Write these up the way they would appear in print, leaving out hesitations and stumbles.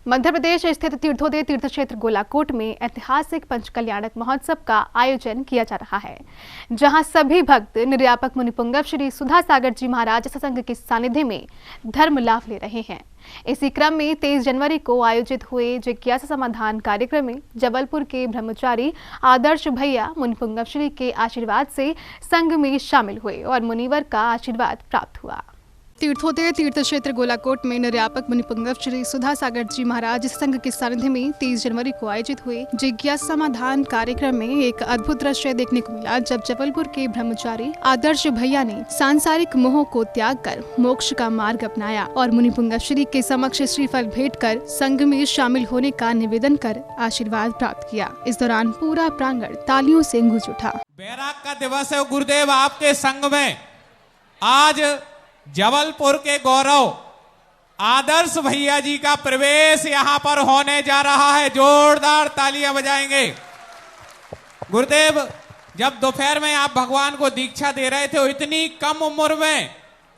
मध्य प्रदेश स्थित तीर्थोदय तीर्थ क्षेत्र गोलाकोट में ऐतिहासिक पंचकल्याणक महोत्सव का आयोजन किया जा रहा है, जहां सभी भक्त निर्यापक मुनिपुंगव श्री सुधा सागर जी महाराज सत्संग के सानिध्य में धर्म लाभ ले रहे हैं। इसी क्रम में 23 जनवरी को आयोजित हुए जिज्ञासा समाधान कार्यक्रम में जबलपुर के ब्रह्मचारी आदर्श भैया मुनिपुंगव श्री के आशीर्वाद से संघ में शामिल हुए और मुनिवर का आशीर्वाद प्राप्त हुआ। तीर्थोदय तीर्थ क्षेत्र गोलाकोट में निर्यापक मुनिपुंगव श्री सुधा सागर जी महाराज संघ के सानिध्य में 23 जनवरी को आयोजित हुए जिज्ञासा समाधान कार्यक्रम में एक अद्भुत दृश्य देखने को मिला, जब जबलपुर के ब्रह्मचारी आदर्श भैया ने सांसारिक मोह को त्याग कर मोक्ष का मार्ग अपनाया और मुनिपुंगव श्री के समक्ष श्रीफल भेंट कर संघ में शामिल होने का निवेदन कर आशीर्वाद प्राप्त किया। इस दौरान पूरा प्रांगण तालियों से गूंज उठा। बैराग का दिवस है गुरुदेव, आपके संघ में आज जबलपुर के गौरव आदर्श भैया जी का प्रवेश यहां पर होने जा रहा है। जोरदार तालियां बजाएंगे। गुरुदेव, जब दोपहर में आप भगवान को दीक्षा दे रहे थे, तो इतनी कम उम्र में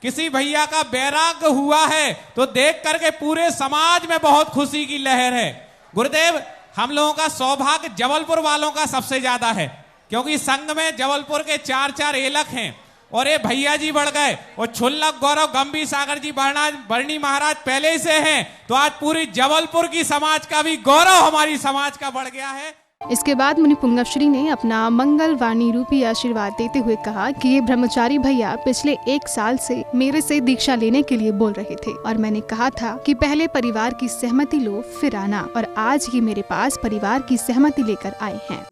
किसी भैया का बैराग हुआ है तो देख करके पूरे समाज में बहुत खुशी की लहर है। गुरुदेव, हम लोगों का सौभाग्य जबलपुर वालों का सबसे ज्यादा है, क्योंकि संघ में जबलपुर के 4 एलक हैं और ये भैया जी बढ़ गए और छुल्लक गौरव गंभीर सागर जी बरनी महाराज पहले से हैं, तो आज पूरी जबलपुर की समाज का भी गौरव हमारी समाज का बढ़ गया है। इसके बाद मुनिपुंगव श्री ने अपना मंगल वाणी रूपी आशीर्वाद देते हुए कहा कि ये ब्रह्मचारी भैया पिछले 1 साल से मेरे से दीक्षा लेने के लिए बोल रहे थे और मैंने कहा था कि पहले परिवार की सहमति लो फिर आना, और आज ये मेरे पास परिवार की सहमति लेकर आए हैं।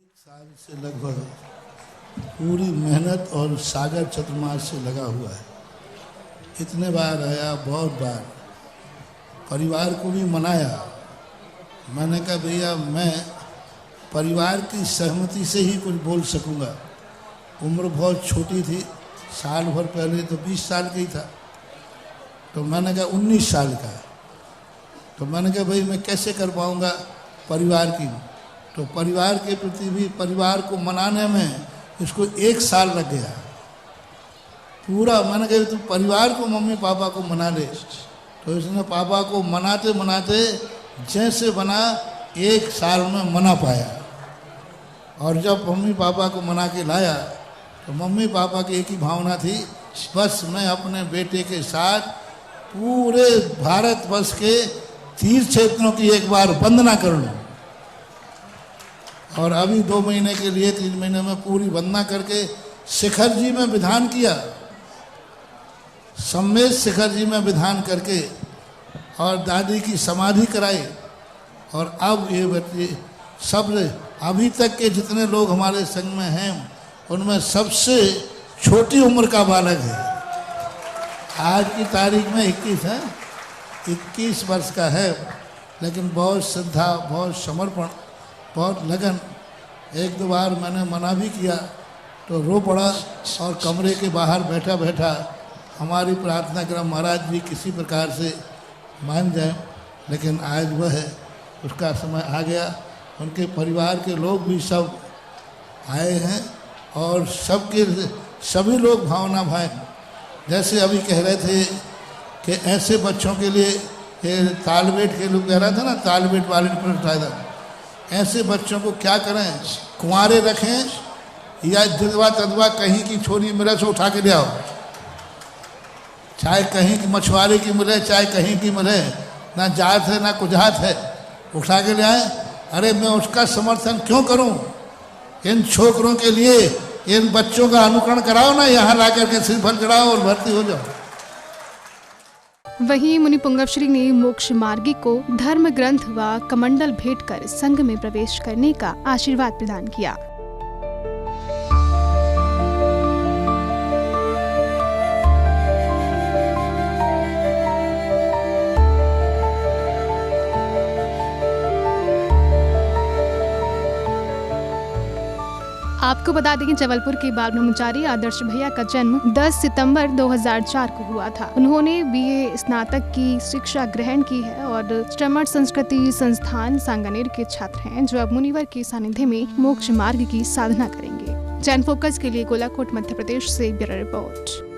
लगभग पूरी मेहनत और सागर चतुर्मास से लगा हुआ है। इतने बार आया, बहुत बार परिवार को भी मनाया। मैंने कहा भैया मैं परिवार की सहमति से ही कुछ बोल सकूंगा। उम्र बहुत छोटी थी, साल भर पहले तो 20 साल का ही था, तो मैंने कहा 19 साल का। तो मैंने कहा भाई मैं कैसे कर पाऊंगा परिवार की, तो परिवार के प्रति भी परिवार को मनाने में इसको 1 साल लग गया पूरा। मैंने कहा तुम परिवार को मम्मी पापा को मना ले, तो इसने पापा को मनाते मनाते जैसे बना 1 साल में मना पाया। और जब मम्मी पापा को मना के लाया तो मम्मी पापा की एक ही भावना थी, बस मैं अपने बेटे के साथ पूरे भारत वर्ष के तीर्थ क्षेत्रों की एक बार वंदना कर लूँ। और अभी 2 महीने के लिए 3 महीने में पूरी वंदना करके शिखर जी में विधान किया, सम्मेत शिखर जी में विधान करके और दादी की समाधि कराई। और अब ये बच्चे सब अभी तक के जितने लोग हमारे संघ में हैं उनमें सबसे छोटी उम्र का बालक है। आज की तारीख में 21 है, 21 वर्ष का है, लेकिन बहुत श्रद्धा, बहुत समर्पण, बहुत लगन। 1-2 बार मैंने मना भी किया तो रो पड़ा और कमरे के बाहर बैठा बैठा हमारी प्रार्थना कर महाराज भी किसी प्रकार से मान जाए। लेकिन आज वह है, उसका समय आ गया। उनके परिवार के लोग भी सब आए हैं और सभी लोग भावना भाई, जैसे अभी कह रहे थे कि ऐसे बच्चों के लिए ये तालबेट के लोग कह रहा था ना, तालबेट वाले पर ऐसे बच्चों को क्या करें, कुंवारे रखें या दिलवा तदवा कहीं की छोरी मिले से उठा के ले आओ, चाहे कहीं की मछुआरे की मिले चाहे कहीं की मिले, ना जात है ना कुजात है, उठा के ले आए। अरे मैं उसका समर्थन क्यों करूं? इन छोकरों के लिए इन बच्चों का अनुकरण कराओ ना, यहाँ ला करके श्रीफल चढ़ाओ और भर्ती हो जाओ। वहीं मुनिपुंगव श्री ने मोक्ष मार्गी को धर्म ग्रंथ व कमंडल भेंट कर संघ में प्रवेश करने का आशीर्वाद प्रदान किया। आपको बता दें कि जबलपुर के बाल ब्रह्मचारी आदर्श भैया का जन्म 10 सितंबर 2004 को हुआ था। उन्होंने BA स्नातक की शिक्षा ग्रहण की है और श्रमण संस्कृति संस्थान सांगानेर के छात्र हैं, जो अब मुनिवर के सानिध्य में मोक्ष मार्ग की साधना करेंगे। जैन फोकस के लिए गोलाकोट मध्य प्रदेश से ब्यूरो रिपोर्ट।